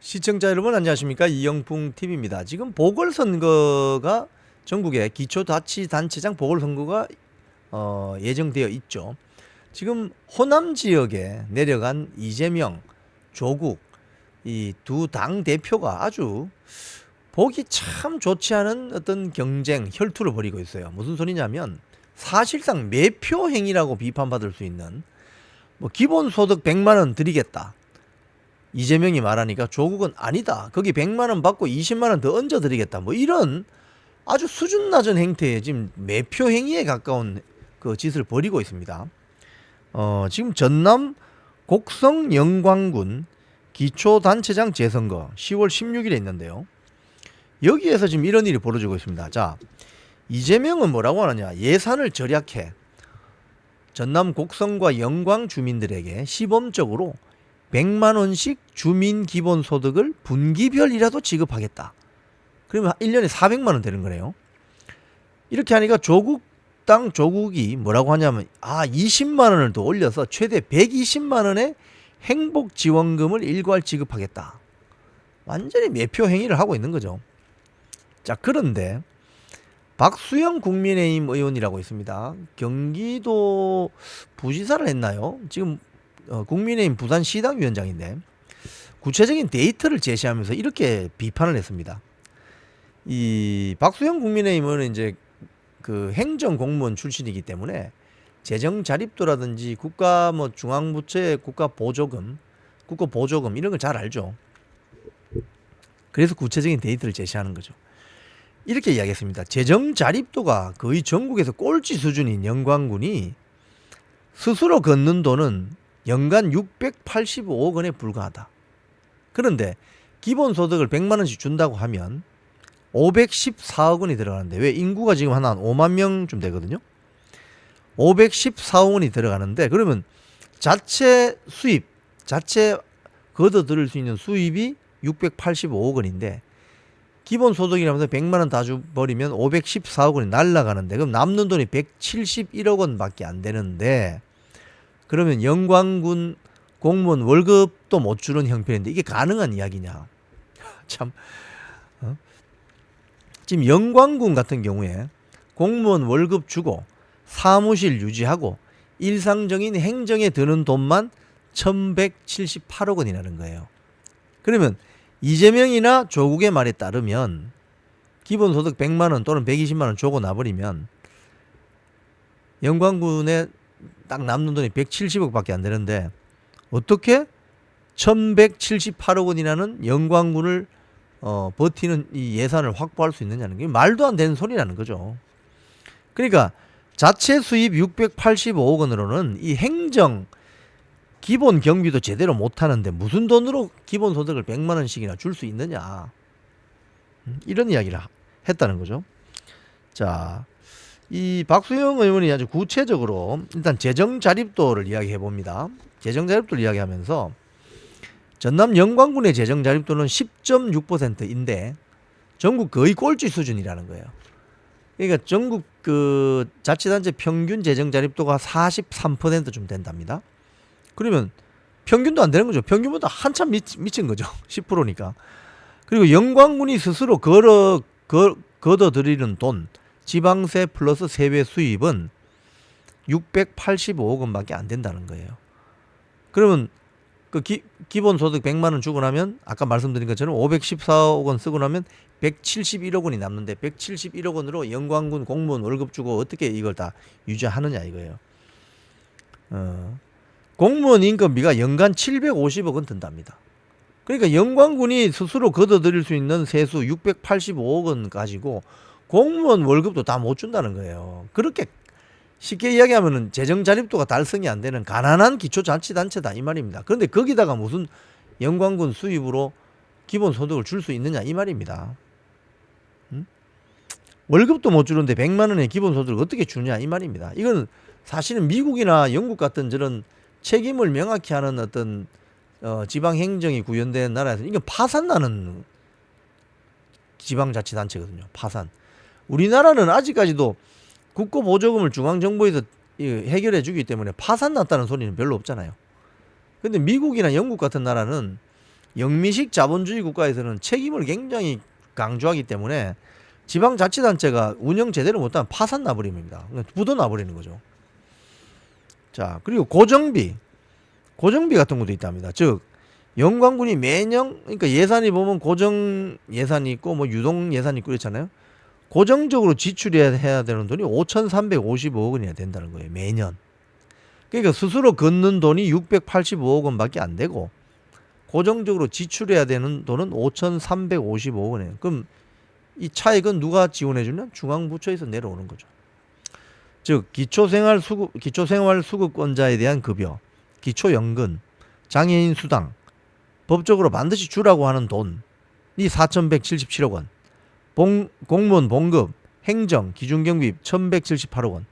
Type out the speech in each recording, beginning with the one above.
시청자 여러분 안녕하십니까? 이영풍 TV입니다. 지금 보궐선거가 전국의 기초자치단체장 보궐선거가 예정되어 있죠. 지금 호남 지역에 내려간 이재명, 조국 이 두 당 대표가 아주 보기 참 좋지 않은 어떤 경쟁, 혈투를 벌이고 있어요. 무슨 소리냐면 사실상 매표 행위라고 비판받을 수 있는 뭐 기본소득 100만 원 드리겠다. 이재명이 말하니까 조국은 아니다. 거기 100만 원 받고 20만 원 더 얹어 드리겠다. 뭐 이런 아주 수준 낮은 행태에 지금 매표 행위에 가까운 그 짓을 벌이고 있습니다. 지금 전남 곡성 영광군 기초단체장 재선거 10월 16일에 있는데요. 여기에서 지금 이런 일이 벌어지고 있습니다. 자, 이재명은 뭐라고 하느냐? 예산을 절약해 전남 곡성과 영광 주민들에게 시범적으로 100만 원씩 주민 기본소득을 분기별이라도 지급하겠다. 그러면 1년에 400만 원 되는 거네요. 이렇게 하니까 조국이 뭐라고 하냐면 20만 원을 더 올려서 최대 120만 원의 행복지원금을 일괄 지급하겠다. 완전히 매표 행위를 하고 있는 거죠. 자, 그런데 박수영 국민의힘 의원이라고 있습니다. 경기도 부지사를 했나요? 지금 국민의힘 부산시당위원장인데 구체적인 데이터를 제시하면서 이렇게 비판을 했습니다. 이 박수영 국민의힘 의원은 이제 그 행정공무원 출신이기 때문에 재정 자립도라든지 국가 뭐 중앙부처의 국가 보조금 이런 걸 잘 알죠. 그래서 구체적인 데이터를 제시하는 거죠. 이렇게 이야기했습니다. 재정 자립도가 거의 전국에서 꼴찌 수준인 영광군이 스스로 걷는 돈은 연간 685억 원에 불과하다. 그런데 기본소득을 100만 원씩 준다고 하면 514억 원이 들어가는데, 왜 인구가 지금 한 5만 명쯤 되거든요. 514억 원이 들어가는데, 그러면 자체 걷어들일 수 있는 수입이 685억 원인데 기본소득이라면서 100만 원 다 줘버리면 514억 원이 날라가는데, 그럼 남는 돈이 171억 원밖에 안 되는데, 그러면 영광군 공무원 월급도 못 주는 형편인데 이게 가능한 이야기냐? 참. 지금 영광군 같은 경우에 공무원 월급 주고 사무실 유지하고 일상적인 행정에 드는 돈만 1178억 원이라는 거예요. 그러면 이재명이나 조국의 말에 따르면 기본소득 100만 원 또는 120만 원 주고 나버리면 영광군에 딱 남는 돈이 170억 밖에 안 되는데 어떻게 1178억 원이라는 영광군을 버티는 이 예산을 확보할 수 있느냐는 게 말도 안 되는 소리라는 거죠. 그러니까 자체 수입 685억 원으로는 이 행정 기본 경비도 제대로 못 하는데 무슨 돈으로 기본소득을 100만 원씩이나 줄 수 있느냐, 이런 이야기를 했다는 거죠. 자, 이 박수영 의원이 아주 구체적으로 일단 재정 자립도를 이야기해 봅니다. 재정 자립도를 이야기하면서 전남 영광군의 재정 자립도는 10.6%인데 전국 거의 꼴찌 수준이라는 거예요. 그러니까 전국 그 자치단체 평균 재정 자립도가 43%좀 된답니다. 그러면 평균도 안 되는 거죠. 평균보다 한참 미친 거죠. 10%니까. 그리고 영광군이 스스로 걷어들이는 돈, 지방세 플러스 세배 수입은 685억 원밖에 안 된다는 거예요. 그러면 그 기본소득 100만 원 주고 나면 아까 말씀드린 것처럼 514억 원 쓰고 나면 171억 원이 남는데 171억 원으로 영광군 공무원 월급 주고 어떻게 이걸 다 유지하느냐 이거예요. 공무원 인건비가 연간 750억 원 든답니다. 그러니까 영광군이 스스로 걷어들일 수 있는 세수 685억 원 가지고 공무원 월급도 다 못 준다는 거예요. 그렇게 쉽게 이야기하면 재정 자립도가 달성이 안 되는 가난한 기초자치단체다 이 말입니다. 그런데 거기다가 무슨 영광군 수입으로 기본소득을 줄 수 있느냐 이 말입니다. 월급도 못 주는데 100만 원의 기본소득을 어떻게 주냐 이 말입니다. 이건 사실은 미국이나 영국 같은 저런 책임을 명확히 하는 어떤 지방행정이 구현된 나라에서 이건 파산나는 지방자치단체거든요. 파산. 우리나라는 아직까지도 국고보조금을 중앙정부에서 해결해 주기 때문에 파산 났다는 소리는 별로 없잖아요. 근데 미국이나 영국 같은 나라는 영미식 자본주의 국가에서는 책임을 굉장히 강조하기 때문에 지방자치단체가 운영 제대로 못하면 파산 나버립니다. 부도 나버리는 거죠. 자, 그리고 고정비 같은 것도 있답니다. 즉 영광군이 매년, 그러니까 예산이 보면 고정 예산이 있고 뭐 유동 예산이 있고 그렇잖아요. 고정적으로 지출해야 되는 돈이 5,355억 원이나 된다는 거예요. 매년. 그러니까 스스로 걷는 돈이 685억 원밖에 안 되고 고정적으로 지출해야 되는 돈은 5,355억 원이에요. 그럼 이 차액은 누가 지원해 주냐? 중앙부처에서 내려오는 거죠. 즉 기초생활수급권자에 대한 급여, 기초연금, 장애인 수당, 법적으로 반드시 주라고 하는 돈이 4,177억 원, 공무원 봉급, 행정, 기준경비 1,178억 원,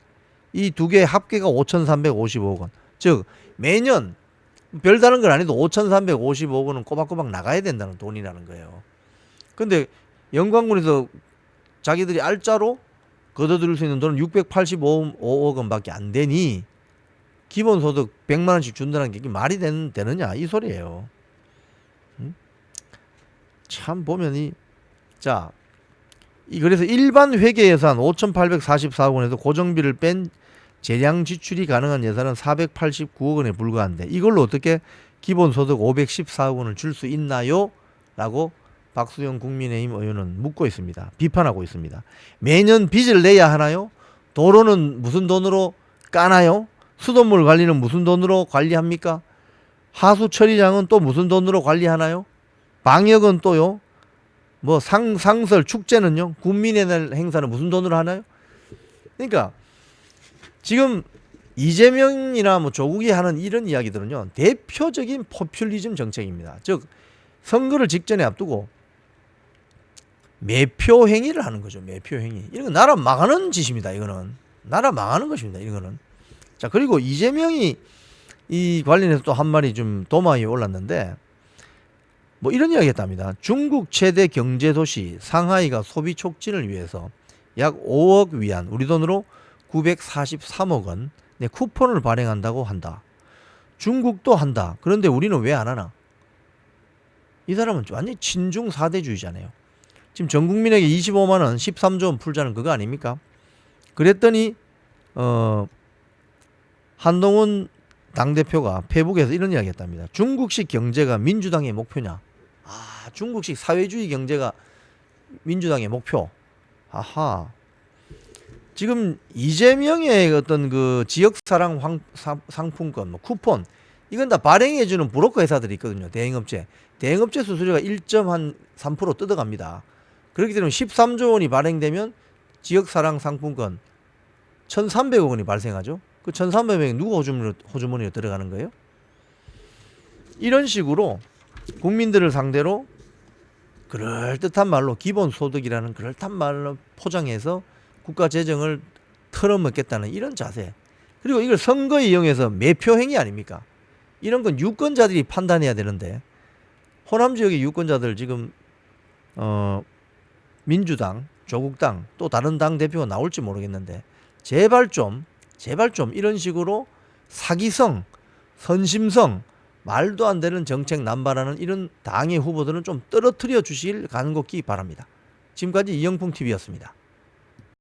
이 두 개 합계가 5,355억 원. 즉 매년 별다른 건 아니도 5,355억 원은 꼬박꼬박 나가야 된다는 돈이라는 거예요. 근데 영광군에서 자기들이 알짜로 걷어들일 수 있는 돈은 685억 원밖에 안 되니 기본소득 100만 원씩 준다는 게 말이 되느냐 이 소리예요. 참 보면 그래서 일반 회계 예산 5,844억 원에서 고정비를 뺀 재량 지출이 가능한 예산은 489억 원에 불과한데 이걸로 어떻게 기본소득 514억 원을 줄 수 있나요? 라고 박수영 국민의힘 의원은 묻고 있습니다. 비판하고 있습니다. 매년 빚을 내야 하나요? 도로는 무슨 돈으로 까나요? 수돗물 관리는 무슨 돈으로 관리합니까? 하수 처리장은 또 무슨 돈으로 관리하나요? 방역은 또요? 뭐 상설 축제는요? 국민의 날 행사는 무슨 돈으로 하나요? 그러니까 지금 이재명이나 뭐 조국이 하는 이런 이야기들은요, 대표적인 포퓰리즘 정책입니다. 즉 선거를 직전에 앞두고 매표 행위를 하는 거죠. 매표 행위. 이런 건 나라 망하는 짓입니다. 이거는 나라 망하는 것입니다. 이거는. 자, 그리고 이재명이 이 관련해서 또 한 말이 좀 도마 위에 올랐는데 뭐 이런 이야기 했답니다. 중국 최대 경제도시 상하이가 소비 촉진을 위해서 약 5억 위안, 우리 돈으로 943억 원 쿠폰을 발행한다고 한다. 중국도 한다. 그런데 우리는 왜 안 하나? 이 사람은 완전히 친중 사대주의잖아요. 지금 전 국민에게 25만 원, 13조 원 풀자는 그거 아닙니까? 그랬더니 한동훈 당대표가 페북에서 이런 이야기 했답니다. 중국식 경제가 민주당의 목표냐? 아, 중국식 사회주의 경제가 민주당의 목표. 아하. 지금 이재명의 어떤 그 지역사랑 상품권, 뭐 쿠폰, 이건 다 발행해주는 브로커 회사들이 있거든요. 대행업체. 대행업체 수수료가 1.3% 뜯어갑니다. 그렇기 때문에 13조 원이 발행되면 지역사랑 상품권 1,300억 원이 발생하죠. 그 1,300억 원이 누구 호주머니로 들어가는 거예요? 이런 식으로 국민들을 상대로 그럴듯한 말로 기본소득이라는 그럴듯한 말로 포장해서 국가 재정을 털어먹겠다는 이런 자세. 그리고 이걸 선거에 이용해서 매표 행위 아닙니까? 이런 건 유권자들이 판단해야 되는데 호남 지역의 유권자들 지금 민주당, 조국당 또 다른 당 대표가 나올지 모르겠는데 제발 좀 이런 식으로 사기성, 선심성, 말도 안 되는 정책 남발하는 이런 당의 후보들은 좀 떨어뜨려 주실 간곡히 바랍니다. 지금까지 이영풍TV였습니다.